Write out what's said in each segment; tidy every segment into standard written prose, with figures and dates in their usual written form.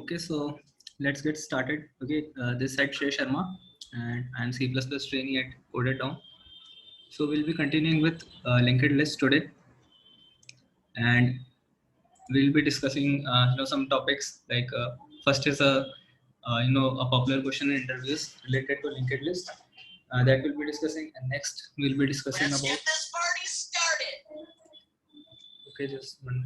Okay, so let's get started. Okay, this side Shrey Sharma, and I'm C++ trainee at Coded Down. So we'll be continuing with linked list today, and we'll be discussing some topics like first is a popular question in interviews related to linked list that we'll be discussing, and next we'll be discussing about. Let's get this party started. Okay, just one.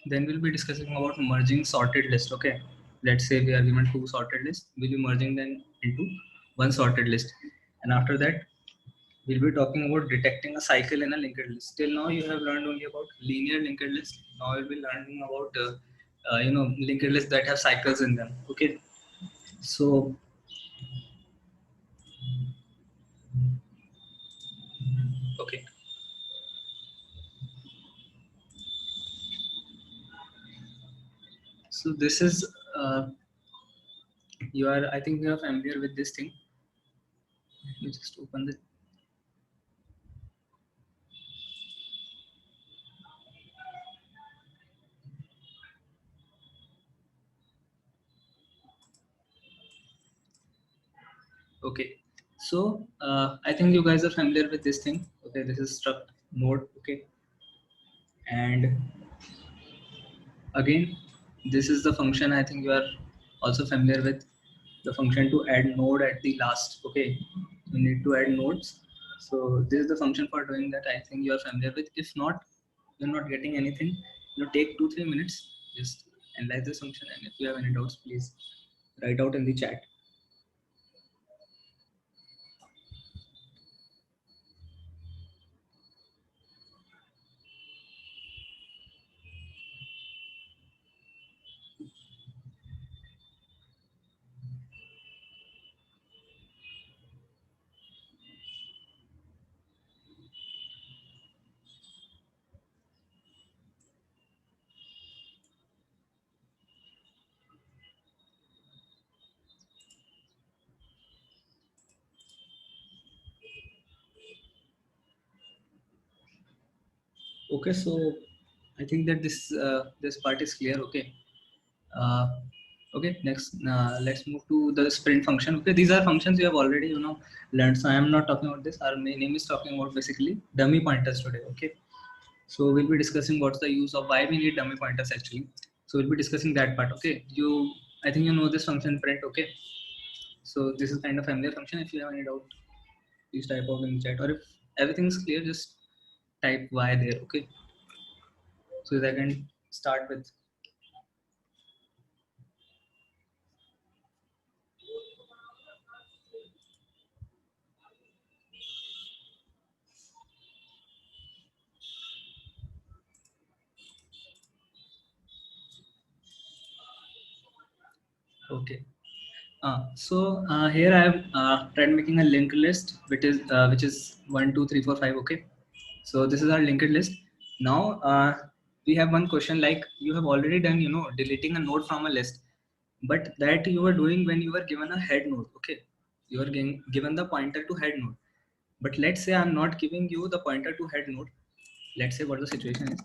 Then we'll be discussing about merging sorted list. Okay, let's say we are given two sorted lists, we'll be merging them into one sorted list, and after that we'll be talking about detecting a cycle in a linked list. Till now you have learned only about linear linked list. Now we'll be learning about linked lists that have cycles in them. Okay, so okay, so this is I think you are familiar with this thing. Let me just open it. Okay, so I think you guys are familiar with this thing. Okay, this is struct node. Okay, and again, this is the function I think you are also familiar with, the function to add node at the last. Okay, you need to add nodes. So this is the function for doing that. I think you are familiar with. If not, you're not getting anything. Take 2-3 minutes, just analyze this function, and if you have any doubts, please write out in the chat. Okay, so I think that this part is clear. Okay. Okay, next let's move to the sprint function. Okay, these are functions you have already learned, so I am not talking about this. Our main name is talking about basically dummy pointers today. Okay, so we'll be discussing what's the use of, why we need dummy pointers actually. So we'll be discussing that part. Okay, I think you know this function print. Okay, so this is kind of familiar function. If you have any doubt, please type out in the chat, or if everything is clear, just type y there. Okay, so that I can start with. Okay. Here I have tried making a linked list, which is 1, 2, 3, 4, 5. Okay, so this is our linked list. Now we have one question, like you have already done deleting a node from a list, but that you were doing when you were given a head node. Okay, you are given the pointer to head node, but let's say I'm not giving you the pointer to head node. Let's say what the situation is.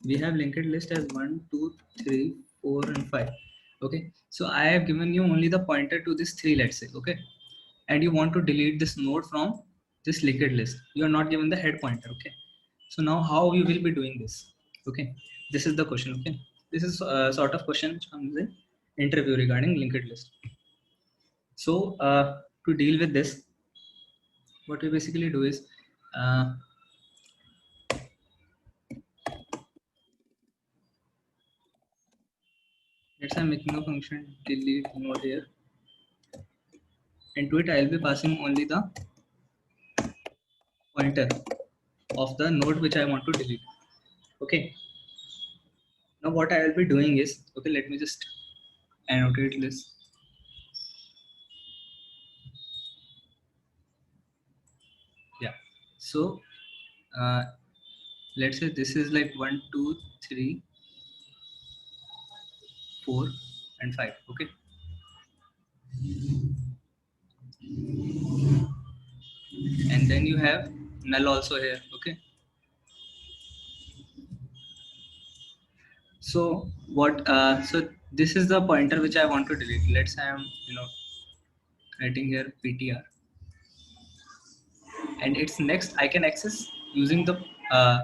We have linked list as 1, 2, 3, 4, and 5. Okay, so I have given you only the pointer to this 3, let's say. Okay, and you want to delete this node from this linked list. You are not given the head pointer. Okay, so now how you will be doing this? Okay, this is the question. Okay, this is sort of question which comes in interview regarding linked list. So to deal with this, what we basically do is let's say I'm making a function delete node here. Into it, I'll be passing only the pointer of the node which I want to delete. Okay. Now what I will be doing is, okay, let me just annotate this. Yeah. So let's say this is like 1, 2, 3, 4, and 5. Okay. And then you have null also here. Okay. So what so this is the pointer which I want to delete. Let's say I'm writing here ptr, and its next I can access using the uh,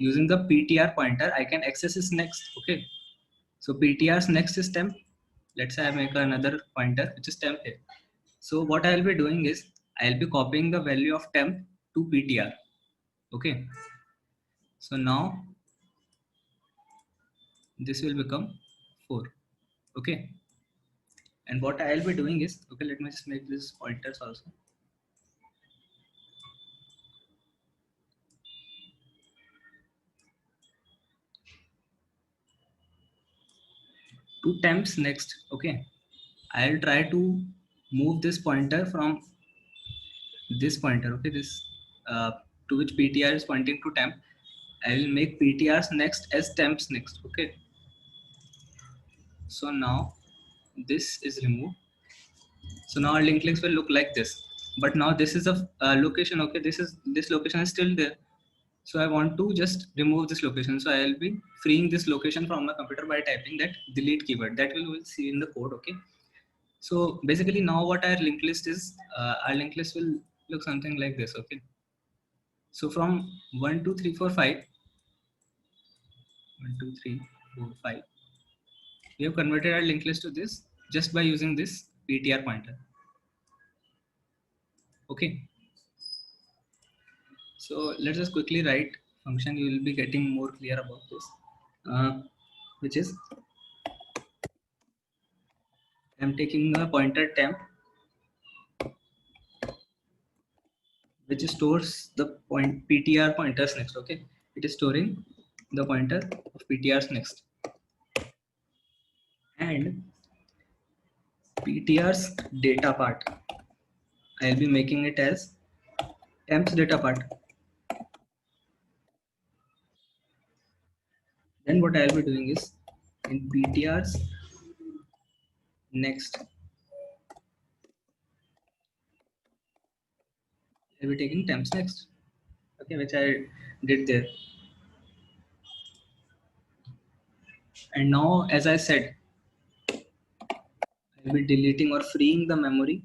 ptr pointer. I can access its next. Okay, so ptr's next is temp. Let's say I make another pointer which is temp here. So what I'll be doing is I'll be copying the value of temp to ptr. Okay, so now this will become 4. Okay, and what I'll be doing is, okay, let me just make this pointers also. To temps next. Okay, I'll try to move this pointer from this pointer. Okay, this to which ptr is pointing to temp. I will make ptr's next as temps next. Okay, so now this is removed. So now our linked list will look like this, but now this is a location. Okay, this location is still there. So I want to just remove this location. So I'll be freeing this location from my computer by typing that delete keyword that we'll see in the code. Okay, so basically now what our linked list is, our linked list will look something like this. Okay, so from 1 2 3 4 5, 1 2 3 4 5, we have converted our linked list to this just by using this ptr pointer. Okay, so let's just quickly write function. You will be getting more clear about this, which is I'm taking a pointer temp which stores the point ptr pointers next. Okay, it is storing the pointer of ptr's next, and ptr's data part I'll be making it as temps data part. Then what I'll be doing is in ptr's next, I'll be taking temps next. Okay, which I did there. And now, as I said, I'll be deleting or freeing the memory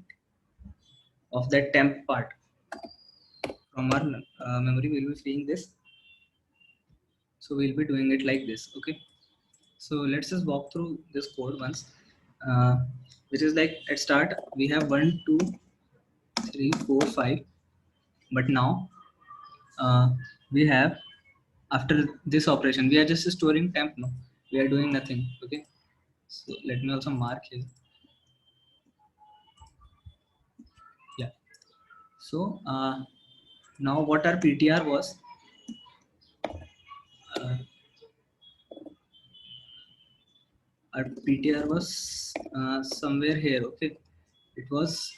of that temp part from our memory. We'll be freeing this. So we'll be doing it like this. Okay, so let's just walk through this code once, uh, which is like at start we have 1 2 3 4 5, but now we have, after this operation we are just storing temp. No, we are doing nothing. Okay, so let me also mark here. Yeah, so now what our ptr was, uh, our ptr was somewhere here. Okay, it was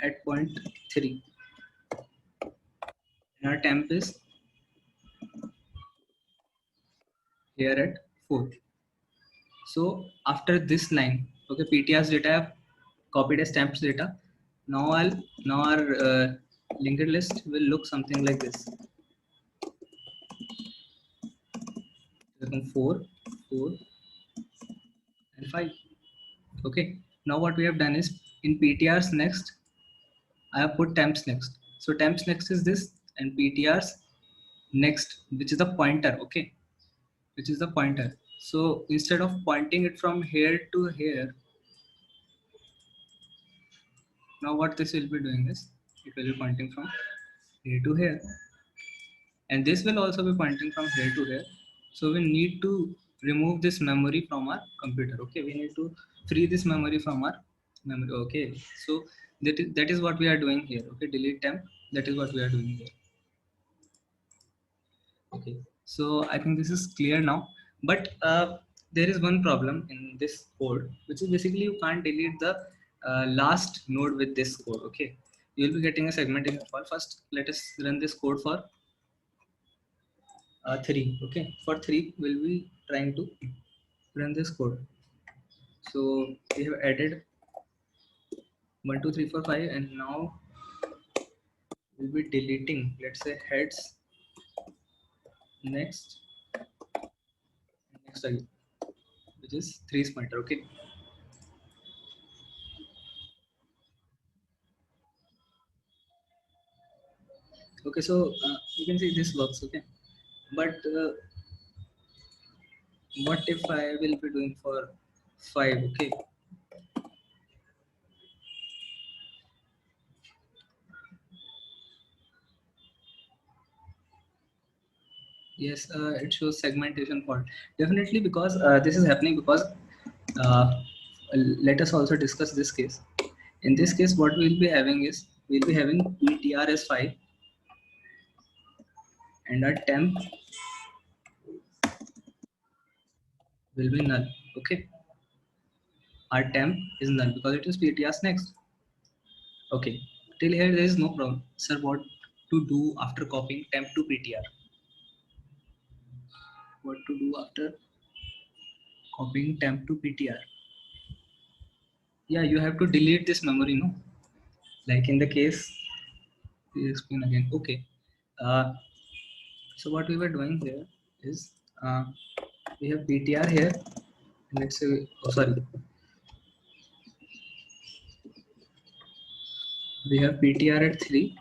at point 3, and our temp is here at 4. So after this line, okay, ptr's data I have copied as temps data. Now our linked list will look something like this. 4 4 and 5. Okay, now what we have done is in ptr's next I have put temps next. So temps next is this, and ptr's next, which is the pointer. Okay, which is the pointer. So instead of pointing it from here to here, now what this will be doing is it will be pointing from here to here, and this will also be pointing from here to here. So we need to remove this memory from our computer. Okay, we need to free this memory from our memory. Okay, so that is what we are doing here. Okay, delete temp, that is what we are doing here. Okay, so I think this is clear now, but there is one problem in this code, which is basically you can't delete the last node with this code. Okay, you will be getting a segmentation file. First let us run this code for 3. Okay, for 3 we'll be trying to run this code. So we have added 1 2 3 4 5, and now we'll be deleting, let's say, heads next next again, which is 3 is pointer. Okay. Okay, so you can see this works. Okay, but what if I will be doing for 5? Okay, yes, it shows segmentation fault. Definitely, because this is happening because uh, let us also discuss this case. In this case, what we'll be having is we'll be having PTR as 5 and our temp will be null. Okay, our temp is null because it is PTR's next. Okay, till here there is no problem. Sir, what to do after copying temp to PTR? What to do after copying temp to PTR? Yeah, you have to delete this memory, no? Like in the case, please explain again. Okay. Uh, so what we were doing here is we have PTR here. Let's say, oh sorry, we have PTR at 3.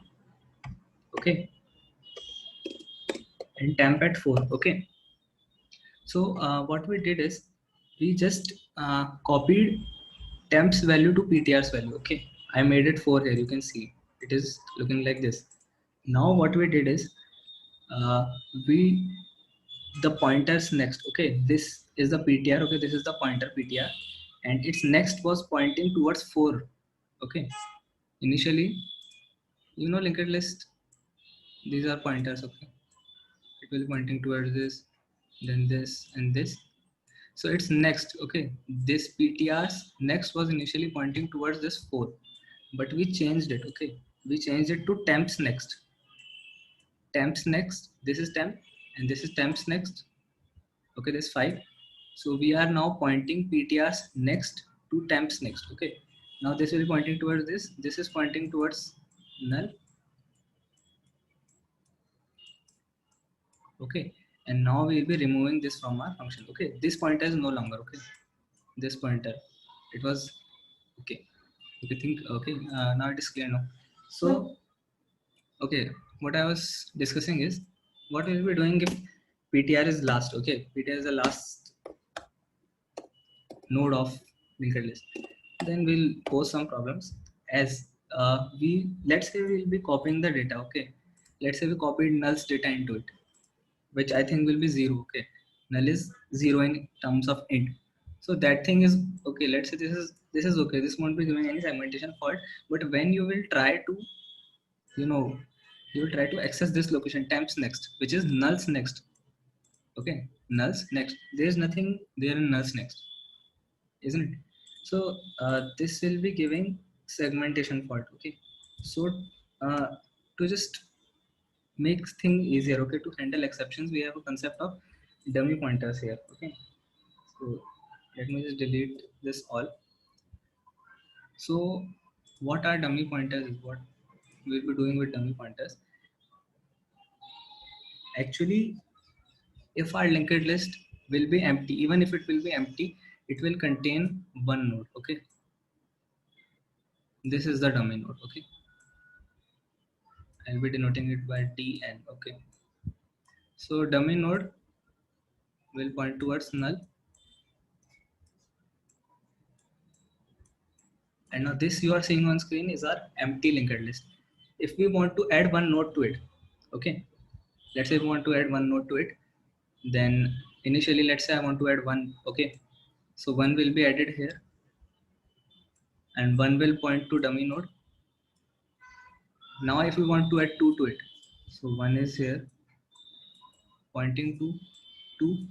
Okay, and temp at 4. Okay. So what we did is we just copied temp's value to PTR's value. Okay, I made it 4 here. You can see it is looking like this. Now what we did is uh, we the pointers next. Okay, this is the PTR. Okay, this is the pointer PTR, and its next was pointing towards 4. Okay, initially, you know, linked list. These are pointers. Okay, it will be pointing towards this, then this, and this. So it's next. Okay, this PTR's next was initially pointing towards this 4, but we changed it. Okay, we changed it to temps next. Temps next. This is temp, and this is temps next. Okay, this 5. So we are now pointing PTR's next to temps next. Okay, now this will be pointing towards this. This is pointing towards null. Okay, and now we will be removing this from our function. Okay, this pointer is no longer. Okay, this pointer, it was okay. Okay, think okay. Now it is clear now. So okay, what I was discussing is what we will be doing if PTR is last. Okay, PTR is the last node of linked list, then we'll pose some problems as we let's say we'll be copying the data. Okay, let's say we copied null's data into it, which I think will be 0. Okay, null is 0 in terms of int, so that thing is okay. Let's say this is okay, this won't be giving any segmentation fault. But when you will try to, you know, you will try to access this location temps next, which is null's next. Okay, null's next, there is nothing there in null's next, isn't it? So this will be giving segmentation fault. Okay, so uh, to just make things easier, okay, to handle exceptions, we have a concept of dummy pointers here. Okay, so let me just delete this all. So what are dummy pointers is what we'll be doing with dummy pointers. Actually, if our linked list will be empty, even if it will be empty, it will contain one node. Okay, this is the dummy node. Okay, I'll be denoting it by dn. Okay, so dummy node will point towards null, and now this you are seeing on screen is our empty linked list. If we want to add one node to it, okay, let's say we want to add one node to it, then initially let's say I want to add one. Okay, so one will be added here, and one will point to dummy node. Now if we want to add two to it, so one is here pointing to two,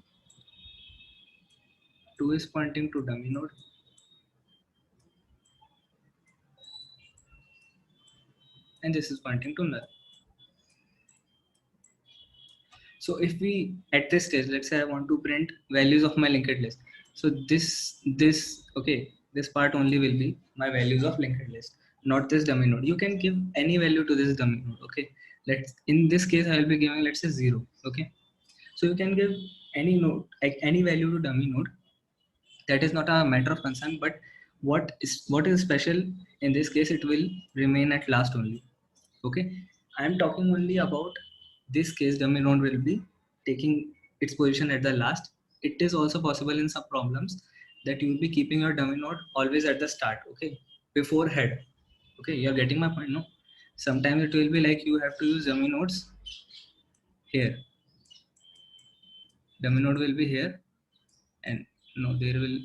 two is pointing to dummy node, and this is pointing to null. So if we at this stage, let's say I want to print values of my linked list. So this okay, this part only will be my values of linked list, not this dummy node. You can give any value to this dummy node. Okay, let's in this case I will be giving, let's say 0. Okay, so you can give any node, like any value to dummy node, that is not a matter of concern. But what is special in this case, it will remain at last only. Okay, I am talking only about this case. Dummy node will be taking its position at the last. It is also possible in some problems that you will be keeping your dummy node always at the start, okay, before head. Okay, you're getting my point, no? Sometimes it will be like you have to use dummy nodes here. Dummy node will be here, and no, there will,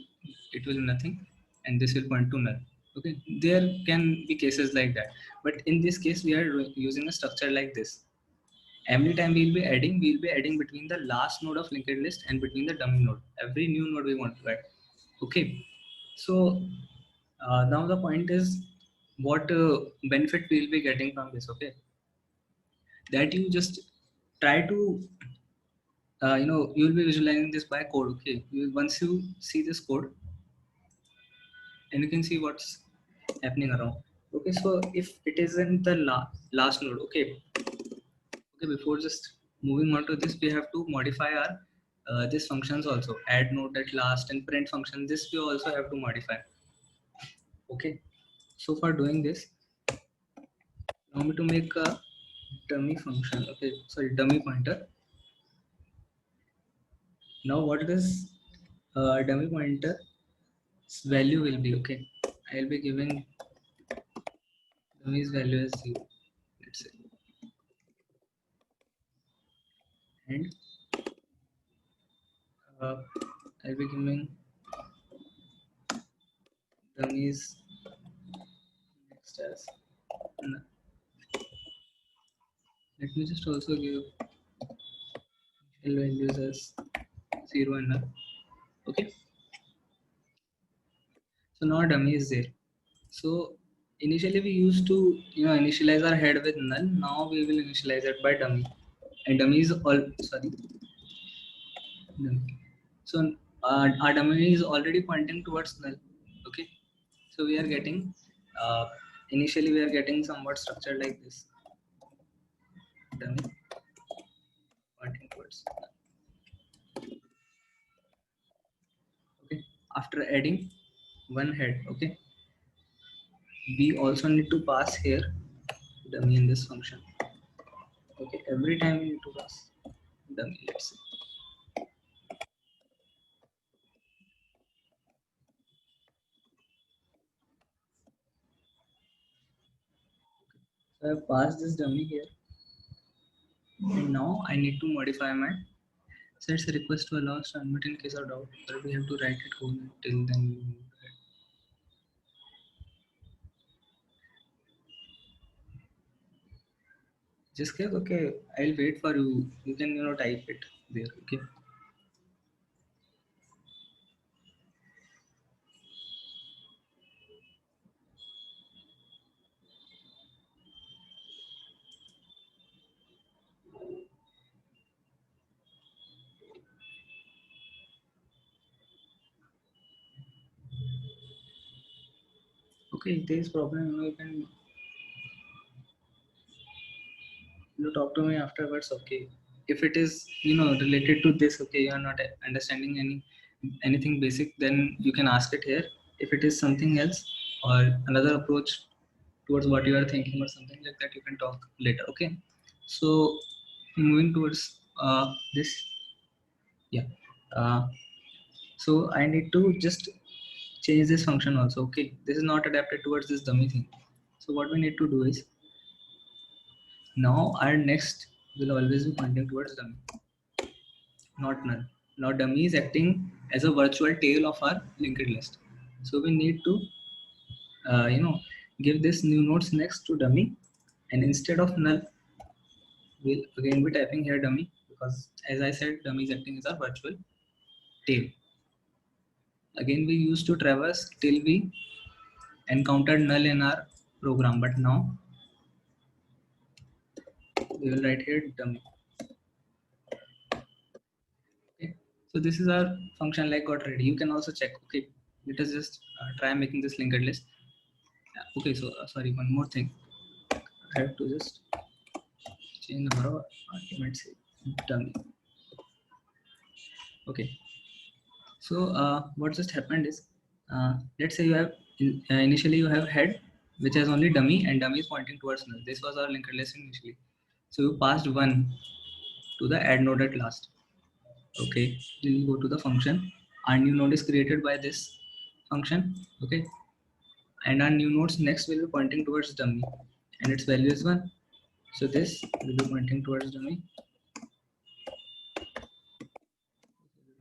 it will nothing, and this will point to null. Okay, there can be cases like that, but in this case we are using a structure like this. Every time we'll be adding between the last node of linked list and between the dummy node, every new node we want to add. Okay, so now the point is what benefit we'll be getting from this. Okay, that you just try to you'll be visualizing this by code. Okay, once you see this code and you can see what's happening around. Okay, so if it is in the last node, okay, before just moving on to this, we have to modify our this functions also, add node at last and print function. This we also have to modify. Okay, so for doing this, allow me to make a dummy function. Okay, sorry, dummy pointer. Now what this dummy pointer value will be, okay, I'll be giving dummy's value as 0, let's say, and I'll be giving dummies next as null. Let me just also give initial values as 0 and null. Okay, so now dummy is there. So initially we used to initialize our head with null. Now we will initialize it by dummy, and dummy is all, sorry, dummy. So our dummy is already pointing towards null. Okay, so we are getting initially we are getting somewhat structure like this, dummy pointing towards null. Okay, after adding one head, okay, we also need to pass here dummy in this function. Okay, every time we need to pass dummy, let's say. So I have passed this dummy here, and now I need to modify my sets request to allow submit in case of doubt, but we have to write it code till then. Just click, okay, I'll wait for you. You can type it there. Okay. Okay, if there is problem, you can talk to me afterwards. Okay, if it is related to this, okay, you are not understanding anything basic, then you can ask it here. If it is something else or another approach towards what you are thinking or something like that, you can talk later. Okay, so moving towards this, yeah, uh, so I need to just change this function also. Okay, this is not adapted towards this dummy thing. So what we need to do is, now our next will always be pointing towards dummy, not null. Now dummy is acting as a virtual tail of our linked list. So we need to, give this new nodes next to dummy, and instead of null, we'll again be typing here dummy, because as I said, dummy is acting as a virtual tail. Again, we used to traverse till we encountered null in our program, but now we will write here dummy. Okay, so this is our function like got ready. You can also check. Okay, let us just try making this linked list. Okay, so sorry, one more thing. I have to just change number of arguments. Dummy. Okay. So what just happened is, let's say you have initially you have head which has only dummy and dummy is pointing towards null. This was our linked list initially. So you passed one to the add node at last. Okay, then you go to the function. Our new node is created by this function. Okay, and our new nodes next will be pointing towards dummy, and its value is 1. So this will be pointing towards dummy,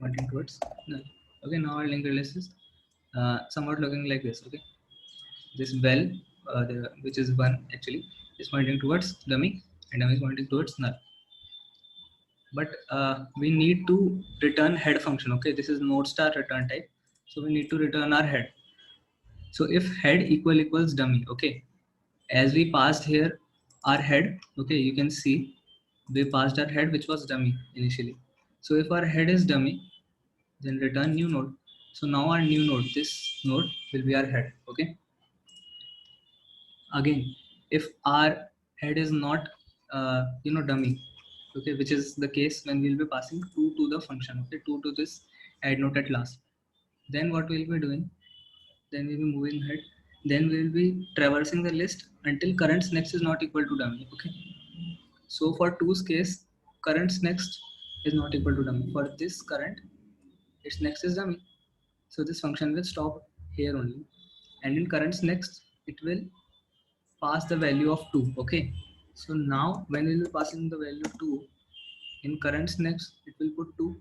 pointing towards null. Okay, now our linked list is somewhat looking like this. Okay, this bell, which is 1 actually, is pointing towards dummy, and dummy is pointing towards null. But we need to return head function. Okay, this is node star return type, so we need to return our head. So if head equals dummy, okay, as we passed here our head, okay, you can see we passed our head which was dummy initially. So if our head is dummy, then return new node. So now our new node, this node will be our head. Okay, again, if our head is not dummy, okay, which is the case when we'll be passing 2 to the function, okay, 2 to this add node at last, then what we'll be doing, then we'll be moving ahead, then we'll be traversing the list until currents next is not equal to dummy. Okay, so for 2's case, currents next is not equal to dummy. For this current, its next is dummy, so this function will stop here only, and in currents next it will pass the value of 2. Okay, so now when we will be passing the value 2 in currents next, it will put 2,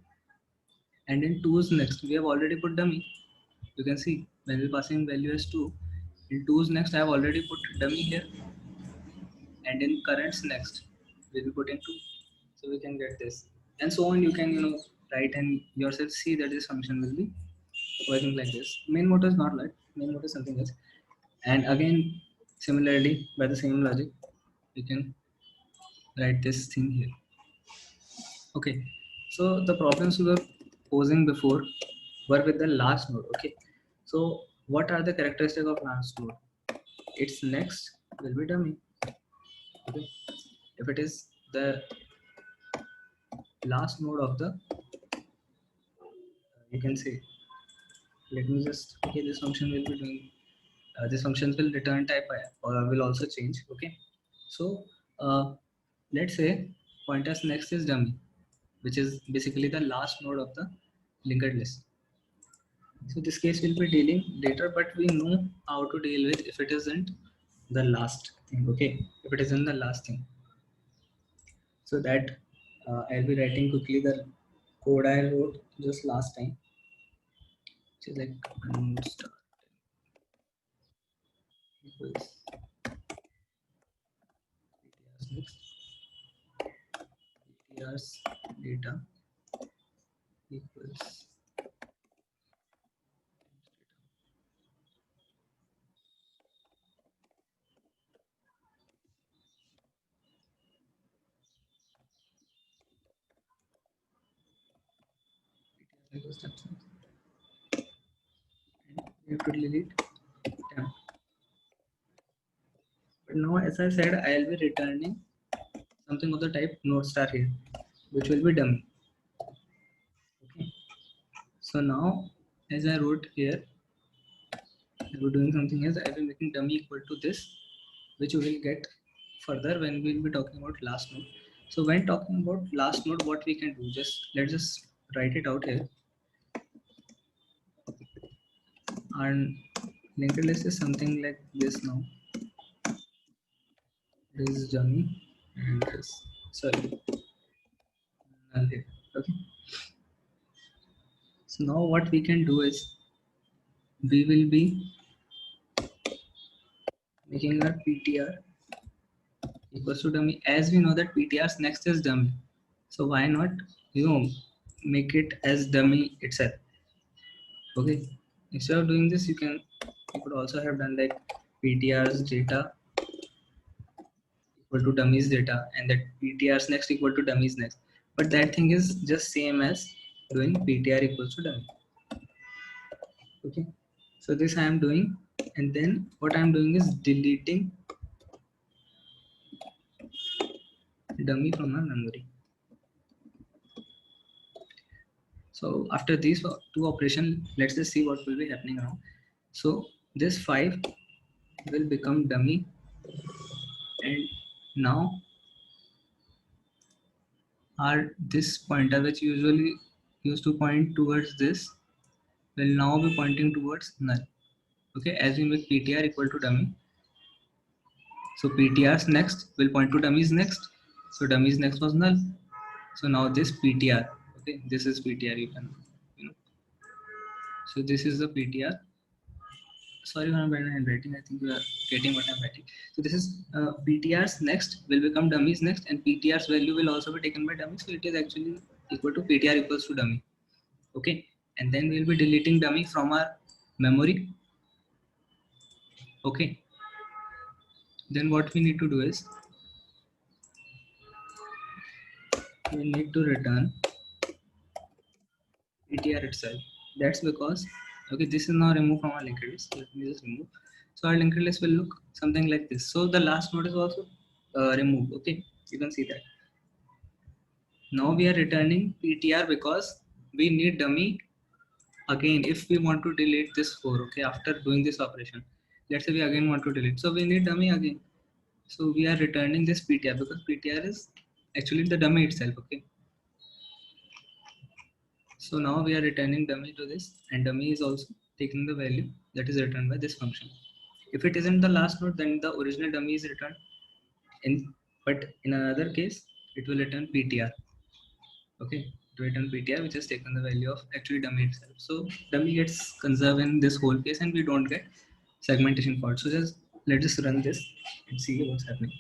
and in 2's next we have already put dummy. You can see when we passing value as 2, in 2's next I have already put dummy here, and in currents next we will put in 2, so we can get this, and so on. You can write and yourself see that this function will be working like this. Main mode is not like main mode is something else, and again similarly by the same logic you can write this thing here. Okay, so the problems we were posing before were with the last node. Okay, so what are the characteristics of last node? Its next will be dummy. Okay, if it is the last node of the, you can say, let me just, okay, this function will be doing, this functions will return type or will also change. Okay, so let's say pointers next is dummy, which is basically the last node of the linked list. So this case will be dealing later, but we know how to deal with if it isn't the last thing. Okay, if it isn't the last thing, so that I'll be writing quickly the code I wrote just last time, which is like node start equals ptrs next, ptrs data equals equals steps, and we have to delete temp. But now, as I said, I'll be returning something of the type node star here, which will be dummy. Okay, so now as I wrote here, we're doing something else. I will making dummy equal to this, which we will get further when we will be talking about last node. So when talking about last node, what we can do, let's just write it out here. And linked list is something like this now. This is dummy and this, sorry, null here. Okay, so now what we can do is we will be making our ptr equals to dummy. As we know that ptr's next is dummy, so why not make it as dummy itself. Okay, instead of doing this, you could also have done like ptr's data equal to dummies data, and that ptr's next equal to dummies next, but that thing is just same as doing ptr equals to dummy. Okay, so this I am doing, and then what I am doing is deleting dummy from my memory. So after these two operations, let's just see what will be happening now. So this 5 will become dummy, and now our this pointer, which usually used to point towards this, will now be pointing towards null. Okay, as we make ptr equal to dummy, so ptr's next will point to dummies next. So dummies next was null. So now this ptr, okay, this is ptr, you can, you know, so this is the ptr. Sorry for my handwriting, I think you are getting what I'm writing. So this is ptr's next will become dummies next, and ptr's value will also be taken by dummy, so it is actually equal to ptr equals to dummy. Okay, and then we'll be deleting dummy from our memory. Okay, then what we need to do is we need to return ptr itself. That's because, okay, this is now removed from our linked list. Let me just remove. So our linked list will look something like this. So the last node is also removed. Okay, you can see that. Now we are returning ptr because we need dummy again if we want to delete this 4. Okay, after doing this operation, let's say we again want to delete, so we need dummy again. So we are returning this ptr because ptr is actually the dummy itself. Okay, so now we are returning dummy to this, and dummy is also taking the value that is returned by this function. If it isn't the last node, then the original dummy is returned in, but in another case it will return ptr. Okay, to return ptr which has taken the value of actually dummy itself. So dummy gets conserved in this whole case, and we don't get segmentation fault. So just let's just run this and see what's happening.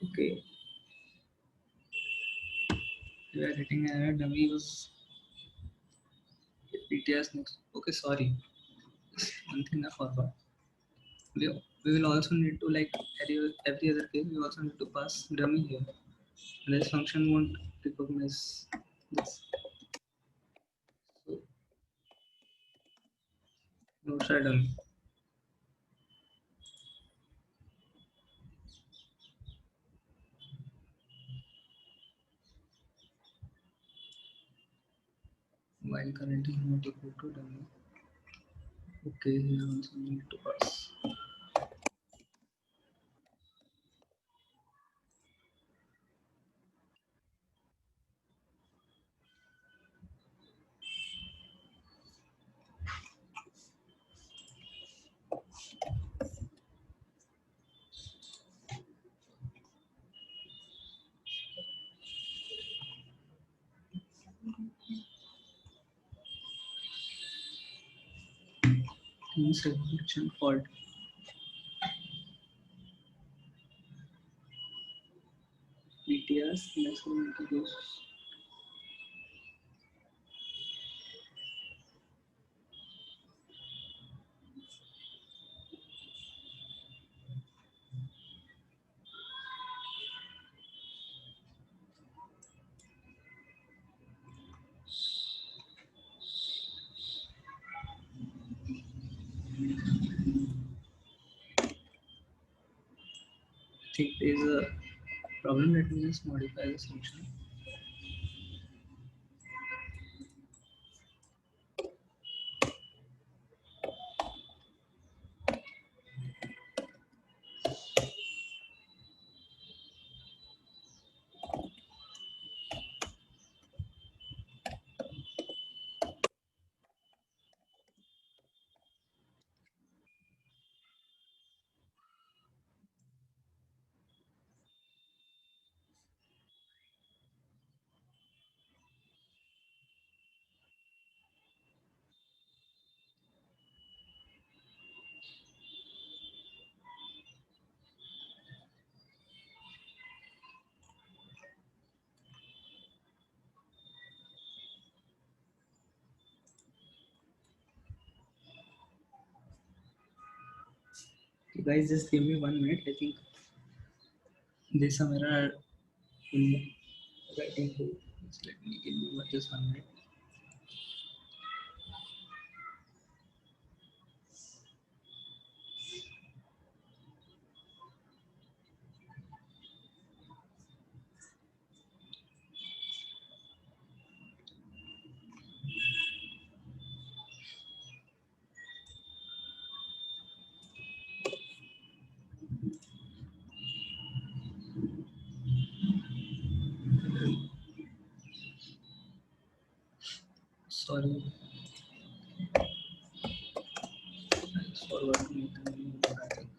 Okay, we are getting an error. Dummy was ptrs next. Okay, sorry, one thing I forgot. We will also need to, like every other case, we also need to pass dummy here. This function won't recognize this. So no try dummy. While current is not equal to dummy. Okay, here also need to pass. Segmentation fault. BTS next one introduce. I think there is a problem. Let me just modify this function. You guys just give me 1 minute. I think there's some error in writing code. Just let me give you just 1 minute. Sorry, I just forgot to make the new node, I think.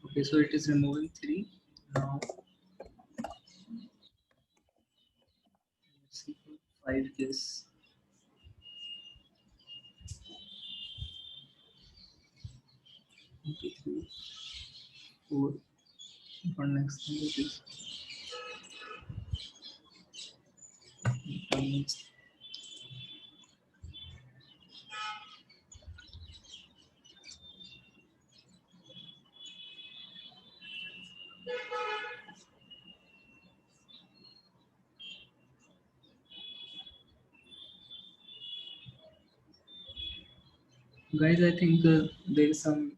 Okay, so it is removing 3. Now let's see what 5 is. Okay, 3, 4. For next thing it is guys, I think there is some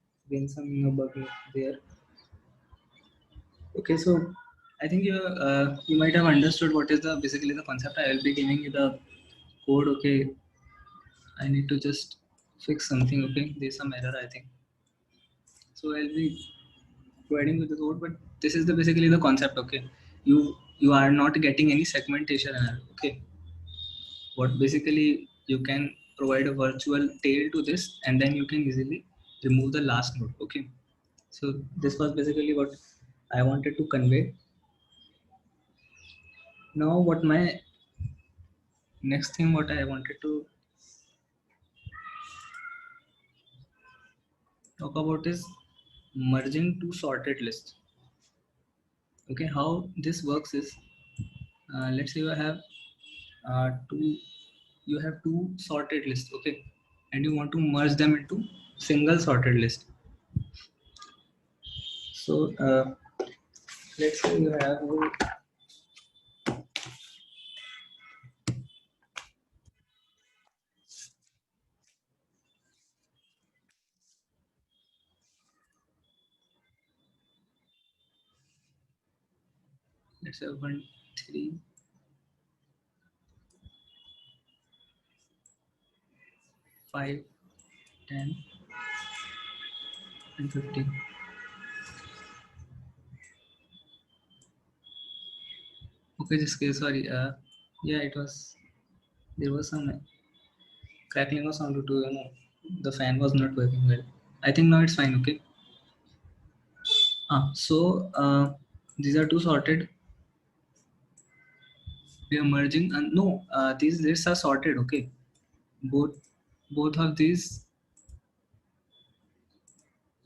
bug there. Okay, so I think you might have understood what is the basically the concept. I will be giving you the code. Okay, I need to just fix something. Okay, there's some error, I think. So I'll be providing with the code, but this is the basically the concept. Okay, you are not getting any segmentation error. Okay, what basically you can provide a virtual tail to this, and then you can easily remove the last node. Okay, so this was basically what I wanted to convey. Now what my next thing what I wanted to talk about is merging two sorted lists. Okay, how this works is, let's say two you have two sorted lists. Okay, and you want to merge them into single sorted list. So let's say you have let's say 1 3 5 10 and 15. Okay, this case, sorry, yeah, it was, there was some crackling or sound due to, the fan was not working well. I think now it's fine. Okay. So these are two sorted. We are merging, and no, these lists are sorted. Okay, both of these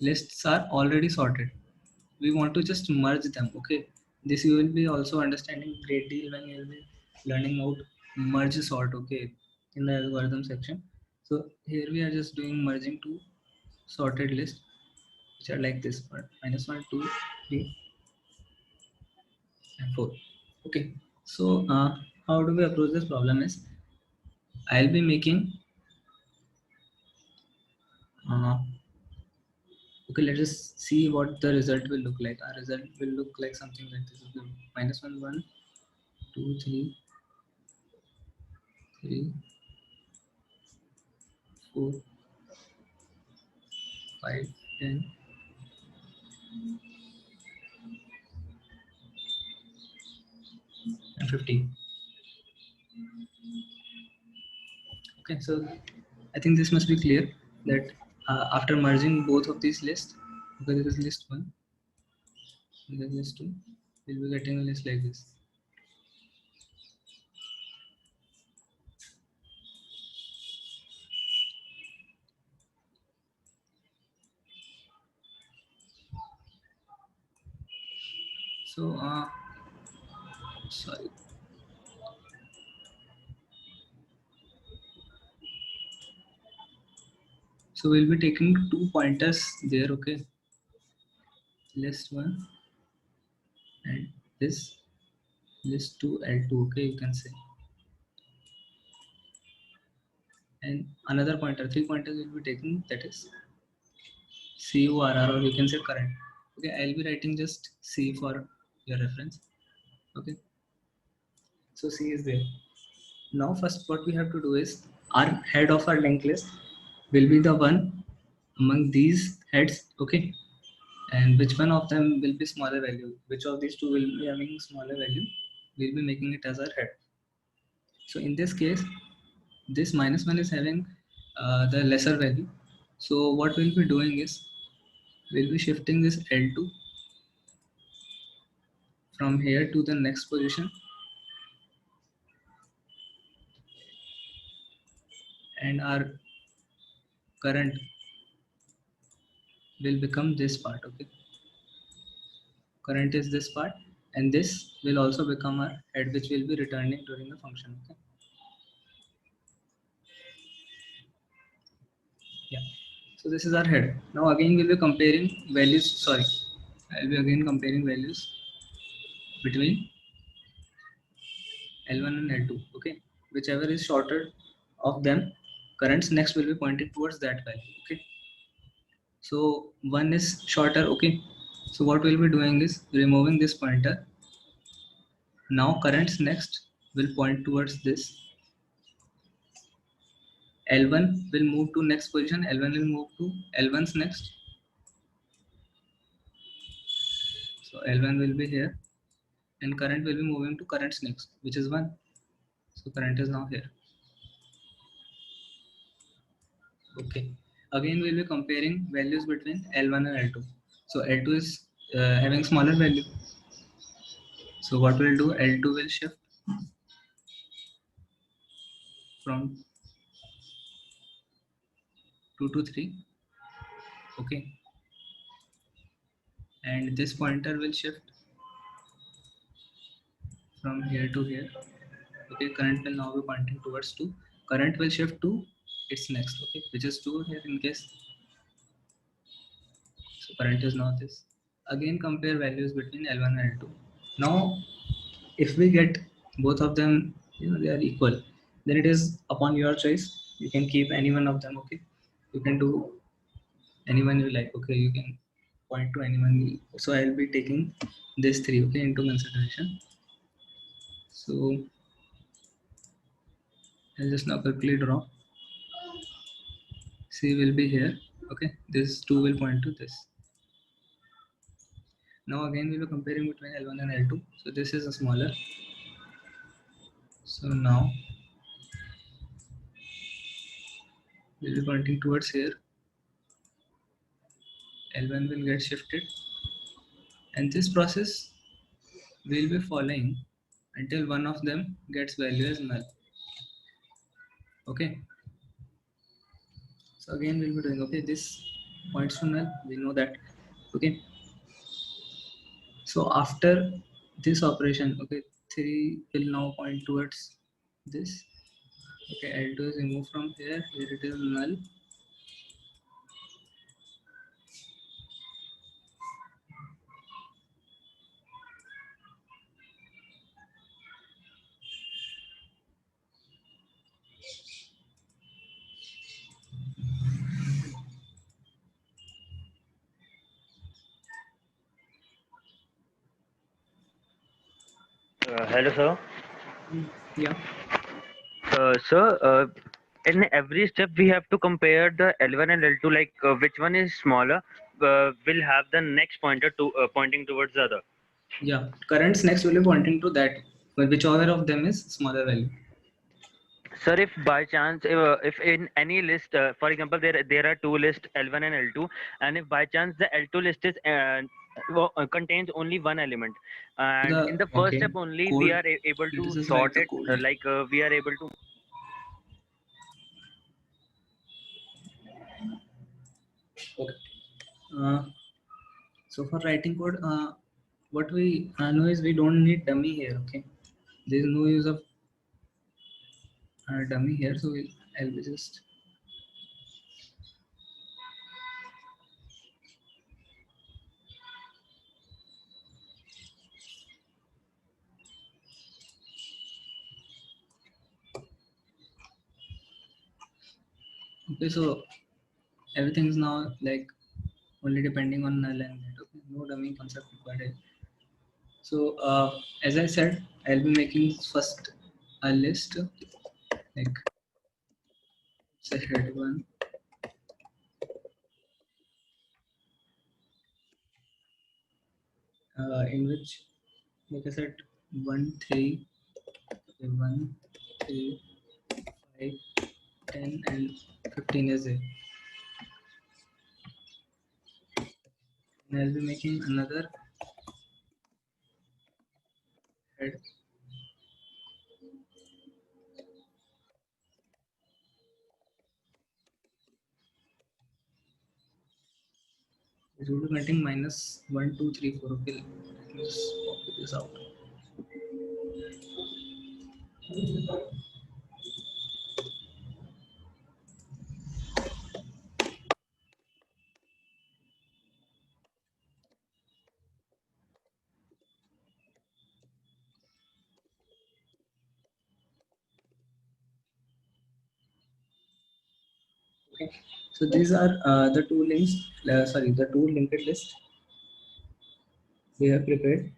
lists are already sorted. We want to just merge them. Okay, this you will be also understanding great deal when you will be learning out merge sort. Okay, in the algorithm section. So here we are just doing merging two sorted lists, which are like this one: -1, 2, 3, and 4. Okay, so how do we approach this problem is, I'll be making okay, let us see what the result will look like. Our result will look like something like this: -1, 1, 2, 3, 3, 4, 5, 10, and 15. Okay, so I think this must be clear that after merging both of these lists, okay, there is list 1, there is list 2, we'll be getting a list like this. So sorry. So we'll be taking two pointers there. Okay, list 1 and this list 2 L2. Okay, you can say, and another pointer, 3 pointers will be taken, that is CURR, or you can say current. Okay, I'll be writing just C for your reference. Okay, so C is there. Now first what we have to do is, our head of our linked list will be the one among these heads, okay? And which one of them will be smaller value? Which of these two will be having smaller value? We'll be making it as our head. So in this case, this -1 is having the lesser value. So what we'll be doing is we'll be shifting this L2 from here to the next position, and our current will become this part, okay? Current is this part, and this will also become our head, which will be returning during the function, okay? Yeah, so this is our head. Now again we'll be comparing values, sorry, I'll be again comparing values between L1 and L2, okay? Whichever is shorter of them, currents next will be pointing towards that value, okay? So one is shorter, okay? So what we'll be doing is removing this pointer. Now currents next will point towards this. L1 will move to next position, L1 will move to L1's next. So L1 will be here, and current will be moving to currents next, which is 1. So current is now here. Okay. Again, we'll be comparing values between L1 and L2. So L2 is having smaller value. So what we'll do, L2 will shift from 2 to 3. Okay. And this pointer will shift from here to here. Okay, current will now be pointing towards 2. Current will shift to its next, okay, which is 2 here in case. So current is now this. Again, compare values between L1 and L2. Now, if we get both of them, they are equal, then it is upon your choice. You can keep any one of them, okay? You can do anyone you like, okay? You can point to anyone. So I'll be taking this 3, okay, into consideration. So I'll just now quickly draw. C will be here, okay? This 2 will point to this. Now again we will comparing between L1 and L2. So this is a smaller. So now we'll be pointing towards here. L1 will get shifted, and this process we'll be following until one of them gets value as null. Okay. So again we'll be doing, okay, this points to null. We know that. Okay. So after this operation, okay, 3 will now point towards this. Okay, L2 is removed from here. Here it is null. Hello, sir. Yeah. Sir, in every step we have to compare the L1 and L2, like which one is smaller will have the next pointer to pointing towards the other. Yeah. Currents next will be pointing to that, but whichever of them is smaller value. Sir, if by chance, if in any list, for example, there are two lists L1 and L2, and if by chance the L2 list is contains only one element, and in the first Okay, step only we code. are able to This is like sort the it, code. like we are able to. Okay. Uh, so for writing code, what we know is we don't need dummy here. Okay. There is no use of dummy here, so I'll be just. Okay, so everything is now like only depending on null and that. Okay, no dummy concept required. So as I said, I'll be making first a list like say head 1, in which, like I said, 1 3 1 3 5 10 and 15 is there. And I'll be making another head. It will be counting minus 1 2 3 4. Okay, let me just copy this out. Okay, so these are the two links, the two linked list we have prepared,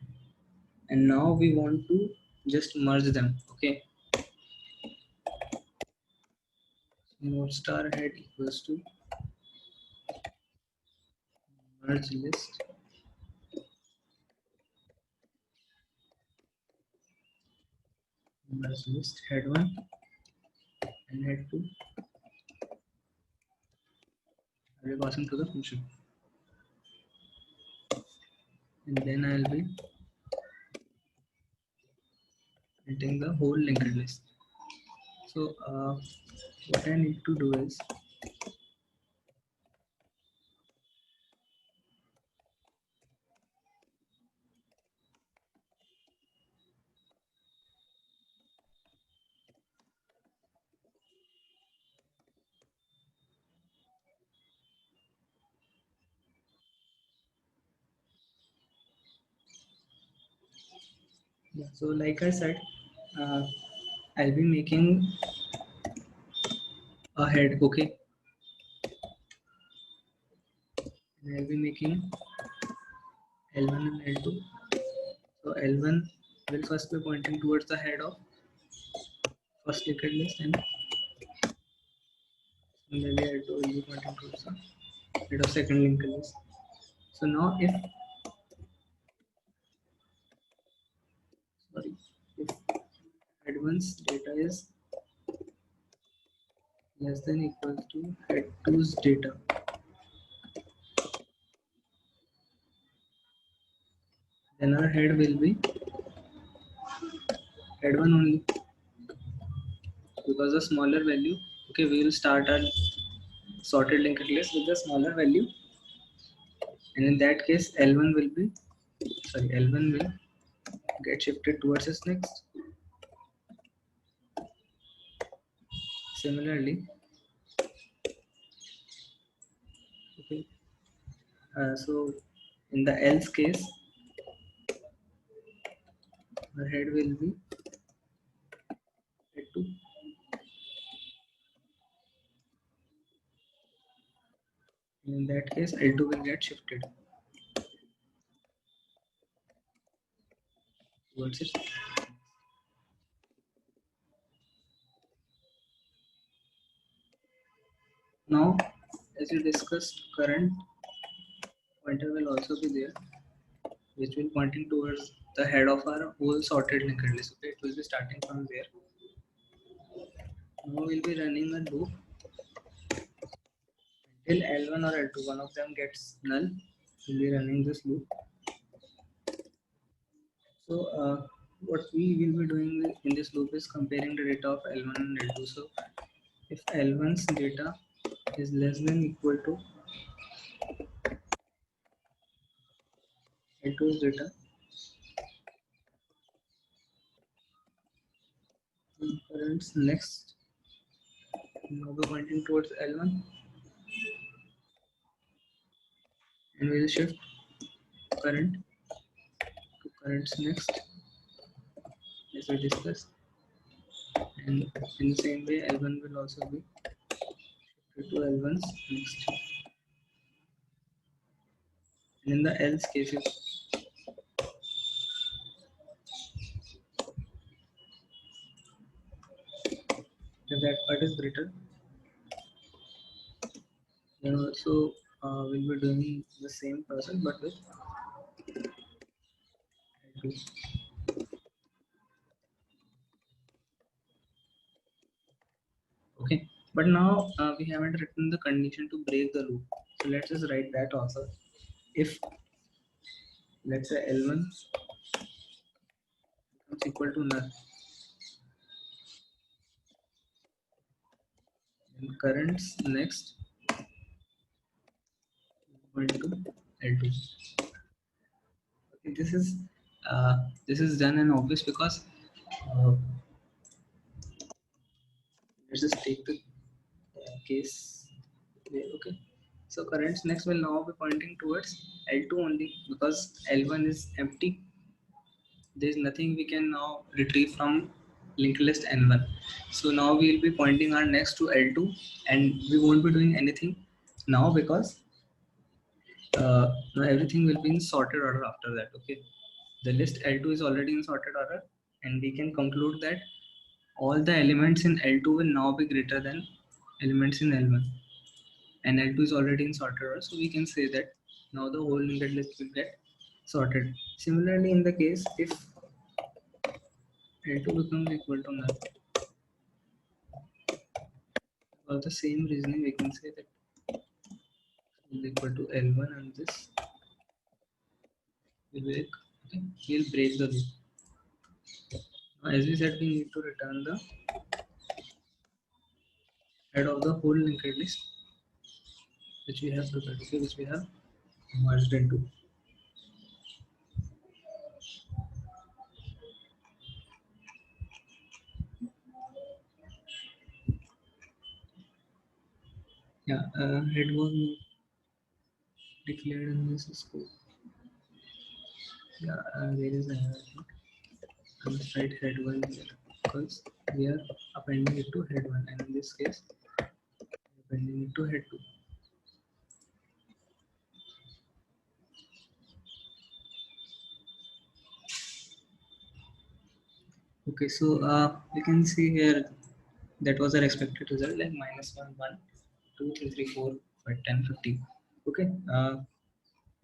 and now we want to just merge them. Okay, node star head equals to merge list head 1 and head 2. I will pass into the function, and then I'll be printing the whole linked list. So what I need to do is, yeah, so like I said, I'll be making a head. Okay, and I'll be making L1 and L2. So L1 will first be pointing towards the head of first linked list, and similarly L2 will be pointing towards the head of second linked list. So now if head 1's data is less than equal to head 2's data, then our head will be head 1 only, because the smaller value. Okay, we will start our sorted linked list with the smaller value, and in that case L1 will be L1 will get shifted towards its next. Similarly, okay, so in the else case, our head will be head 2, and in that case L2 will get shifted towards its. Now, as we discussed, current pointer will also be there, which will pointing towards the head of our whole sorted linked list. Okay, it will be starting from there. Now we'll be running a loop till L1 or L2, one of them gets null. We'll be running this loop. So what we will be doing in this loop is comparing the data of L1 and L2. So if L1's data is less than equal to L2's data, currents next, now we're pointing towards L1, and we'll shift current to currents next, as we discussed, and in the same way L1 will also be shifted to L1's next. And in the else cases, if that part is greater, And also we'll be doing the same process but with L2. Okay, but now we haven't written the condition to break the loop. So let's just write that also. If let's say L1 becomes equal to null, then currents next equal to L2. Okay, this is done and obvious because uh, let's just take the case there. Okay, so currents next will now be pointing towards L2 only because L1 is empty. There is nothing we can now retrieve from linked list N1. So now we will be pointing our next to L2 and we won't be doing anything now because now everything will be in sorted order after that. Okay, the list L2 is already in sorted order and we can conclude that all the elements in L2 will now be greater than elements in L1, and L2 is already in sorted order, so we can say that now the whole linked list will get sorted. Similarly, in the case if L2 becomes equal to null, for the same reasoning we can say that is equal to L1 and this will break, okay, will break the loop. Now, as we said, we need to return the head of the whole linked list which we have prepared, okay, which we have merged into. Yeah, head was not declared in this scope. Yeah, there is a I must write head 1 here because we are appending it to head 1 and in this case appending it to head 2. Okay, so we can see here that was our expected result like minus 1, 1, 2, 3, 3, 4, 5, 10, 50. Okay,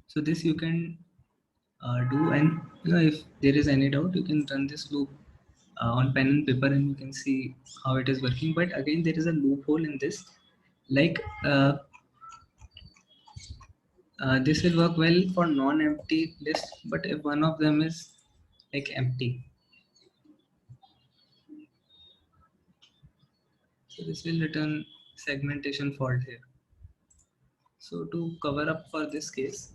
so this you can do, and if there is any doubt you can run this loop on pen and paper and you can see how it is working. But again there is a loophole in this, like this will work well for non-empty list, but if one of them is like empty, so this will return segmentation fault here. So to cover up for this case,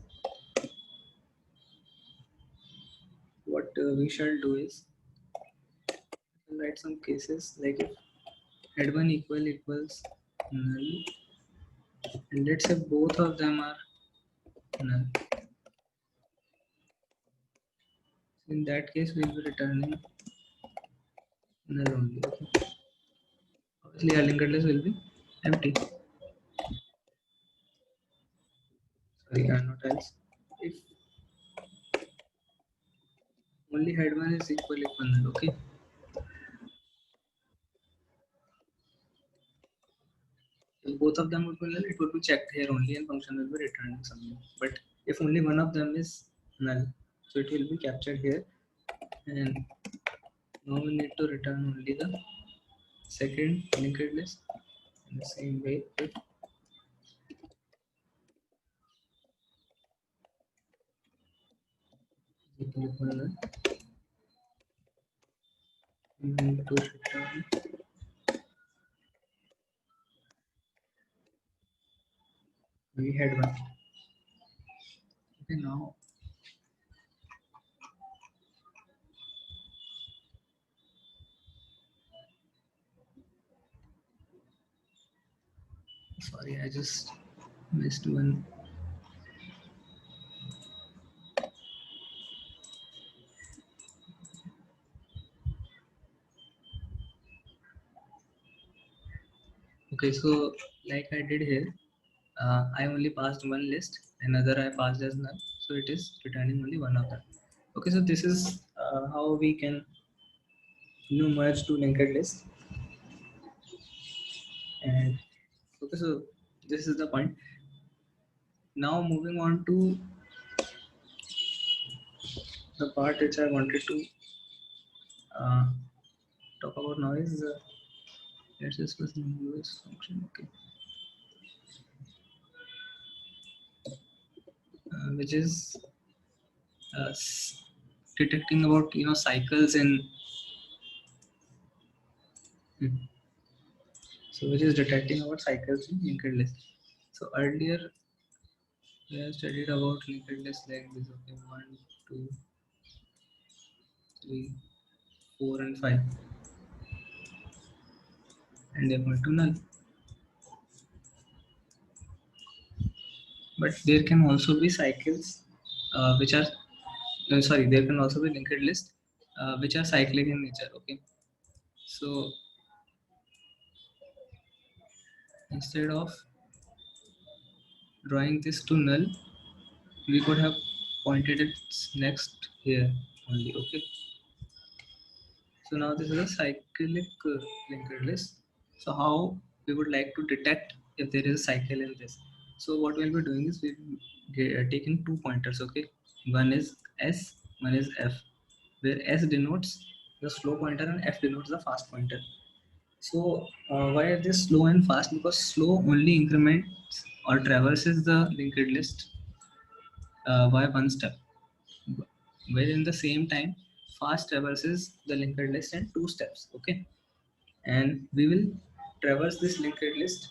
what we shall do is write some cases like if head 1 equals null, and let's say both of them are null. In that case, we'll be returning null only. Okay. Obviously, our linked list will be empty. Sorry, not else. If only head 1 is equal null, okay. If both of them would be null, it would be checked here only and function will be returning something. But if only one of them is null, so it will be captured here. And now we need to return only the second linked list in the same way. If equal null, we need to return we had one. Okay, now sorry, I just missed one. Okay, so like I did here, I only passed one list, another I passed as null, so it is returning only one of them. Okay, so this is how we can merge two linked lists. And okay, so this is the point. Now moving on to the part which I wanted to uh, talk about now is let's discuss the US function. Okay, which is detecting about cycles in hmm, so which is detecting about cycles in linked list. So earlier we have studied about linked list like this. Okay, 1, 2, 3, 4, and 5, and they point to null. But there can also be cycles which are sorry, there can also be linked list which are cyclic in nature. Okay, so instead of drawing this to null, we could have pointed its next here only. Okay, so now this is a cyclic linked list. So how we would like to detect if there is a cycle in this? So what we'll be doing is we'll taking two pointers. Okay, one is S, one is F, where S denotes the slow pointer and F denotes the fast pointer. So why are they slow and fast? Because slow only increments or traverses the linked list by one step, where in the same time fast traverses the linked list in two steps. Okay, and we will traverse this linked list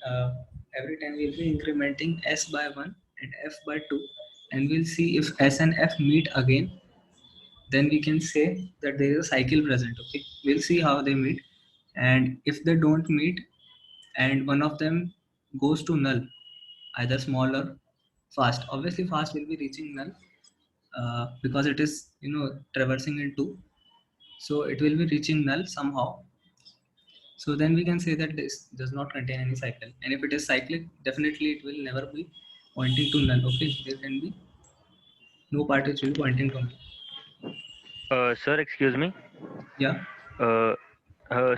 uh, every time. We'll be incrementing S by 1 and F by 2, and we'll see if S and F meet again. Then we can say that there is a cycle present. Okay, we'll see how they meet, and if they don't meet and one of them goes to null, either small or fast, obviously fast will be reaching null because it is traversing in two, so it will be reaching null somehow. So then we can say that this does not contain any cycle, and if it is cyclic, definitely it will never be pointing to null. Okay, there can be no part which will be pointing to null. Sir, excuse me. Yeah. Uh,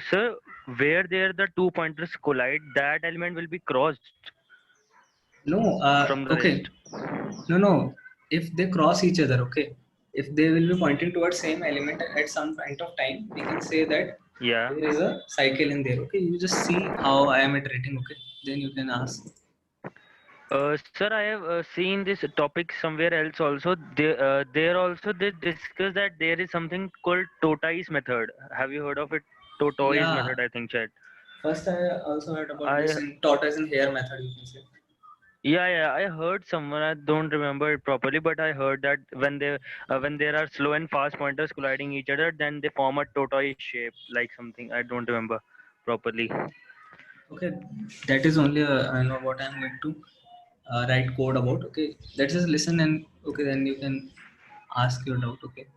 sir, where there the two pointers collide, that element will be crossed No. from the Okay. list. No. If they cross each other, okay, if they will be pointing towards same element at some point of time, we can say that Yeah. there is a cycle in there. Okay, you just see how I am iterating. Okay, then you can ask. Sir, I have seen this topic somewhere else also. There also they discuss that there is something called Totai's method. Have you heard of it? Totai's Yeah, method, I think, chat. first I also heard about this I in tortoise and hare method, you can say. Yeah, I heard someone. I don't remember it properly, but I heard that when there are slow and fast pointers colliding each other, then they form a tortoise shape, like something. I don't remember properly. Okay, that is only I know what I'm going to write code about. Okay, let's just listen, and okay, then you can ask your doubt. Okay.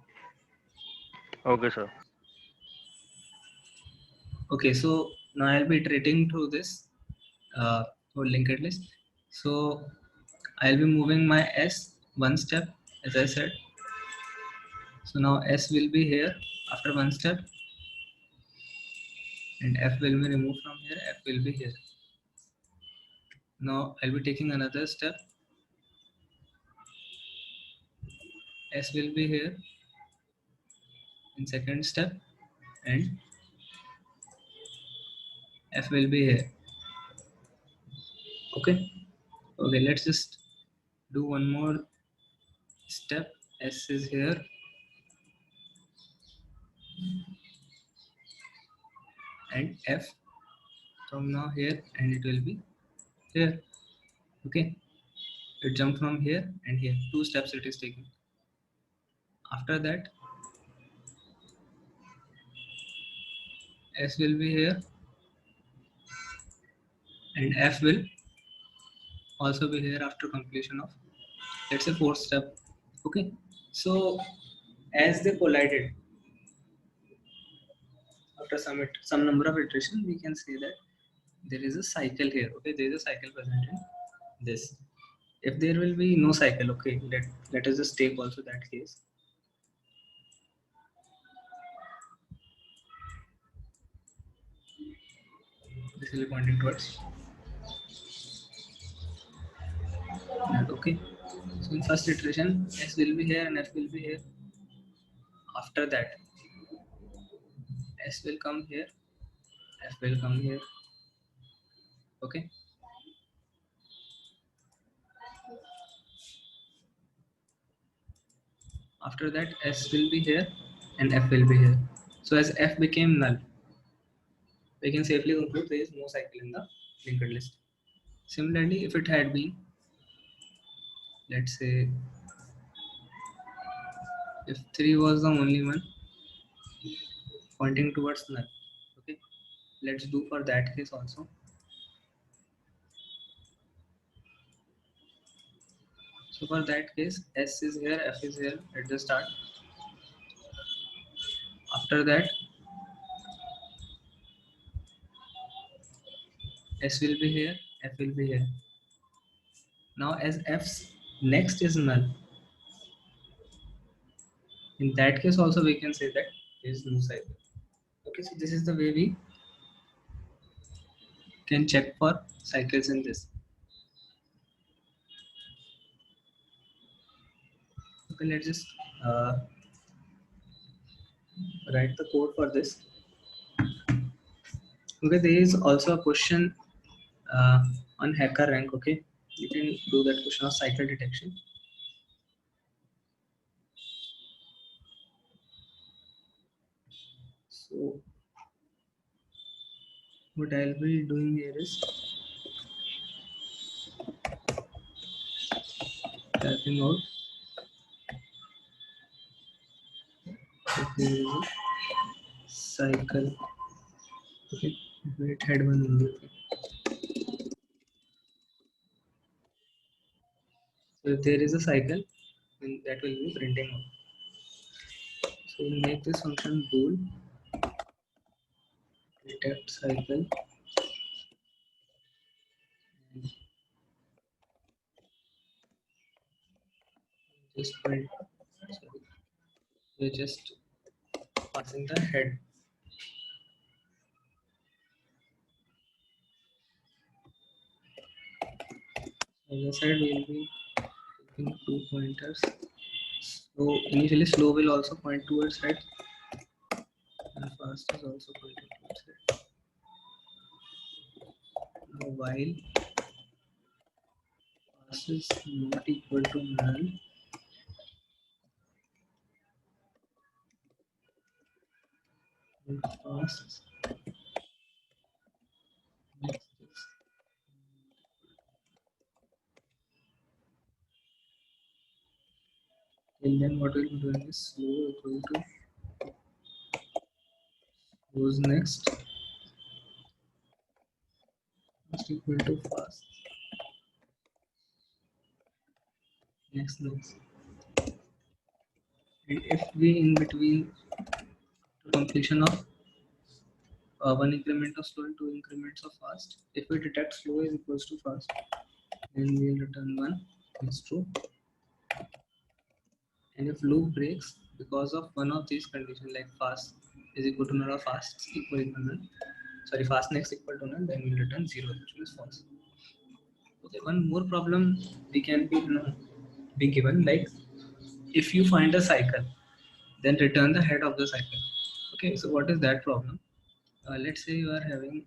Okay, sir. Okay, so now I'll be iterating through this whole linked list. So I'll be moving my S one step, as I said. So now S will be here after one step, and F will be removed from here. F will be here. Now I'll be taking another step. S will be here in second step, and F will be here. Okay. Okay, let's just do one more step. S is here, and F from now here, and it will be here. Okay, it jumped from here and here. Two steps it is taking. After that, S will be here, and F will also be here after completion of, let's say, fourth step. Okay, so as they collided after some number of iterations, we can say that there is a cycle here. Okay, there is a cycle present in this. If there will be no cycle, okay, let us just take also that case. This will be pointing towards Okay, so in first iteration S will be here and F will be here. After that S will come here, F will come here. Okay, after that S will be here and F will be here. So as F became null, we can safely conclude there is no cycle in the linked list. Similarly, if it had been, let's say, if 3 was the only one pointing towards null, okay, let's do for that case also. So for that case, S is here, F is here at the start. After that, S will be here, F will be here. Now as F's next is null, in that case also we can say that there is no cycle. Okay, so this is the way we can check for cycles in this. Okay, let's just write the code for this. Okay, there is also a question on HackerRank. Okay, you can do that question of cycle detection. So what I'll be doing here is typing out okay, cycle. Okay, it had one only. So if there is a cycle, then that will be printing out. So we'll make this function bool detect cycle. Just print. Sorry, we're just passing the head. On the side we'll be taking 2 pointers. So initially slow will also point towards right and fast is also pointing towards right. Now while fast is not equal to null, and fast next is and then what we'll be doing is slow equal to goes next equal to fast next. And if we in between completion of one increment of slow and two increments of fast, if we detect slow is equals to fast, then we'll return one is true. And if loop breaks because of one of these conditions like fast is equal to null or fast equal to null, sorry, fast next equal to null, then we'll return 0, which is false. Okay, one more problem we can be given, like if you find a cycle, then return the head of the cycle. Okay, so what is that problem? Let's say you are having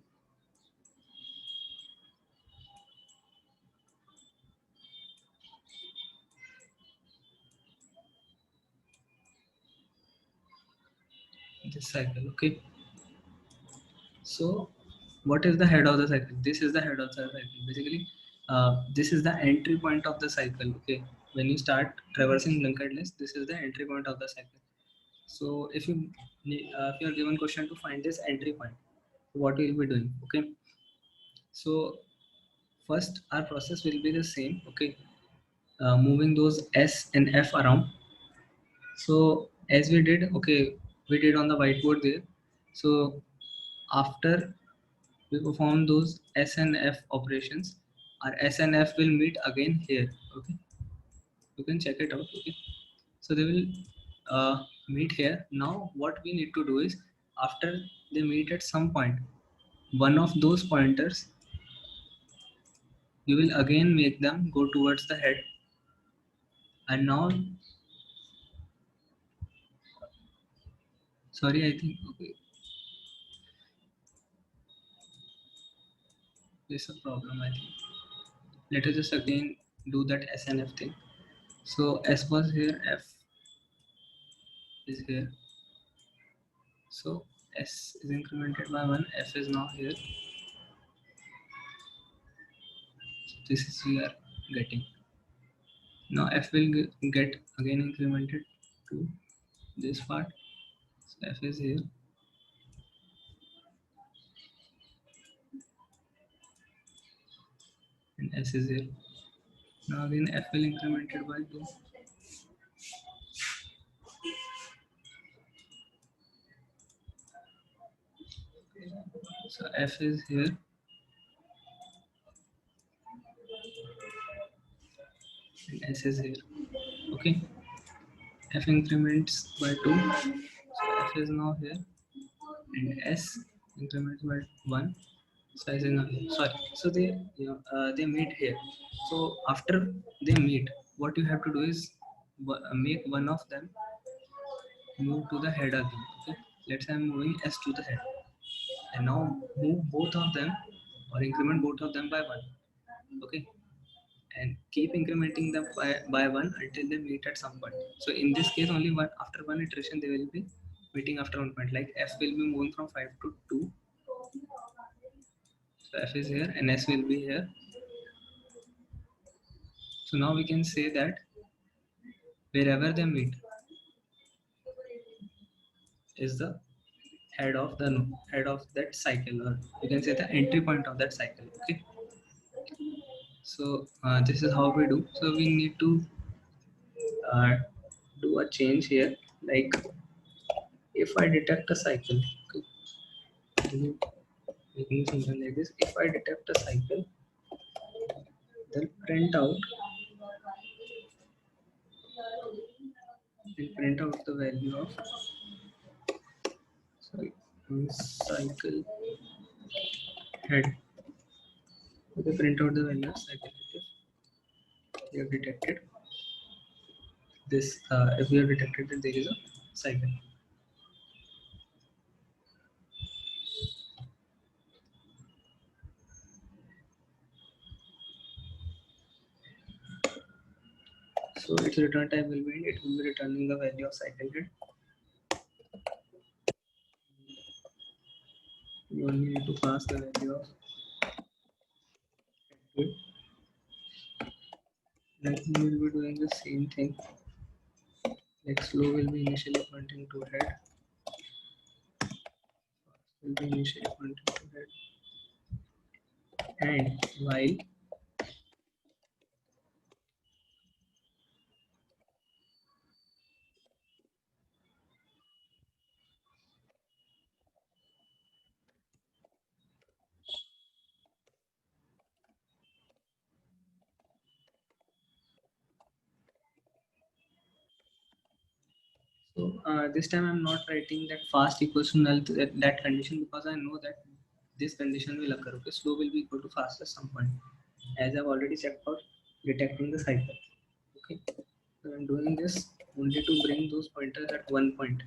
this cycle. Okay, so what is the head of the cycle? This is the head of the cycle. Basically, this is the entry point of the cycle. Okay, when you start traversing linked list, this is the entry point of the cycle. So if you are given question to find this entry point, what you will be doing? Okay, so first our process will be the same. Okay, moving those S and F around. So as we did, okay, we did on the whiteboard there. So after we perform those S and F operations, our S and F will meet again here. Okay, you can check it out. Okay, so they will meet here. Now what we need to do is, after they meet at some point, one of those pointers you will again make them go towards the head, And now, sorry, I think, okay, there's a problem, I think. Let us just again do that S and F thing. So S was here, F is here. So S is incremented by 1, F is now here. So this is we are getting. Now F will get again incremented to this part. So F is here. And S is here. Now again F will incremented by 2. So F is here. And S is here. Okay. F increments by 2. So F is now here. And S increments by 1. So S is now here. Sorry. So they meet here. So after they meet, what you have to do is make one of them move to the head again. Okay. Let's say I'm moving S to the head. And now move both of them or increment both of them by 1. Okay. And keep incrementing them by 1 until they meet at some point. So in this case, only one after one iteration they will be meeting after 1 point. Like F will be moving from 5 to 2. So F is here and S will be here. So now we can say that wherever they meet is the head of that cycle, or you can say the entry point of that cycle. Okay. So this is how we do. So we need to uh, do a change here. Like if I detect a cycle, okay, making something like this. If I detect a cycle, then print out the value of sorry cycle head. Okay, print out the value of cycle head. If we have detected this, if we have detected that there is a cycle. So its return type will be it will be returning the value of cycle head. You only need to pass the value of head. Like we will be doing the same thing. Like slow will be initially pointing to head. Will be initially pointing to head. And while so this time I'm not writing that fast equals to null to that condition, because I know that this condition will occur. Okay, slow will be equal to fast at some point, as I've already checked out detecting the cycle. Okay, so I'm doing this only to bring those pointers at one point.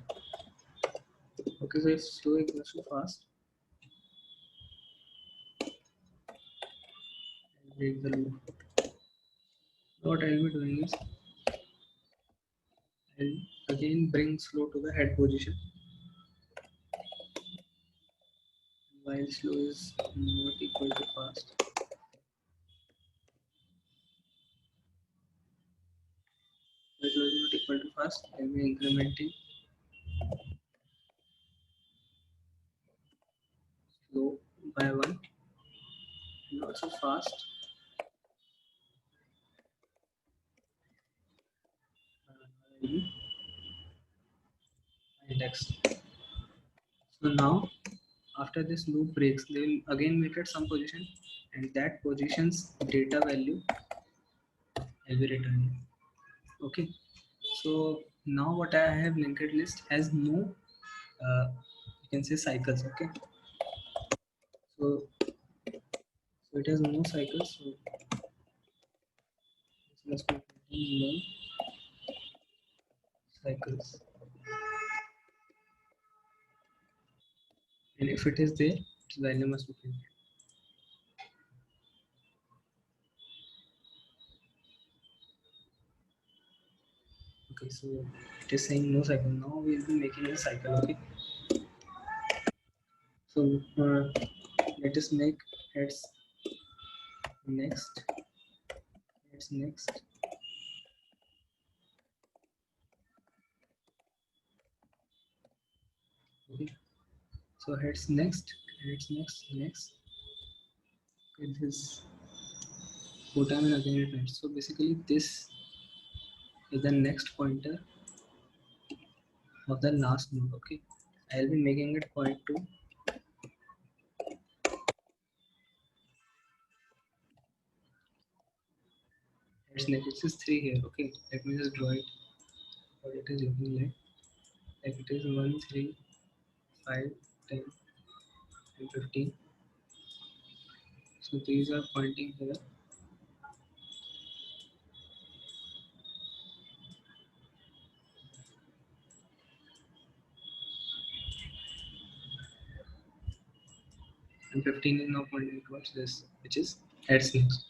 Okay, so if slow equals to fast, I'll break the loop. What I'll be doing is I'll again bring slow to the head position while slow is not equal to fast. While slow is not equal to fast, I'll be incrementing slow by 1 and also fast value index. So now after this loop breaks, they will again meet at some position, and that position's data value will be returned. Okay, so now what I have linked list has no you can say cycles. Okay, so it has no cycles, so this must be null. cycles, and if it is there, its value must be printed. Okay, so it is saying no cycle. Now we will be making a cycle. Okay, so let us make heads next, heads next. Okay, so heads next, heads next, next. Okay, this put time and again it next. So basically this is the next pointer of the last node. Okay, I'll be making it point to heads next. This is 3 here. Okay, let me just draw it. What it is looking like. Like it is 1, 3, 5, 10, and 15. So these are pointing here. And 15 is now pointing towards this, which is heads next.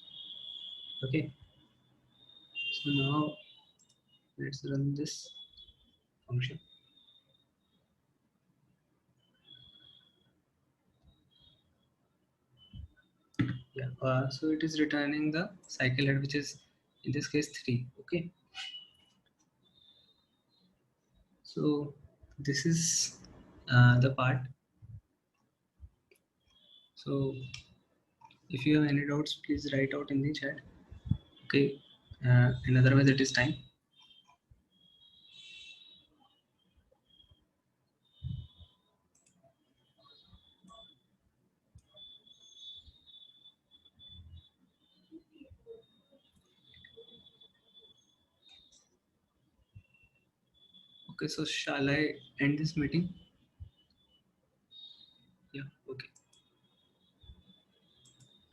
Okay, so now let's run this function. Yeah, so it is returning the cycle head, which is in this case 3. Okay, so this is the part. So if you have any doubts, please write out in the chat. Okay, and otherwise it is time. Okay, so shall I end this meeting? Yeah, okay.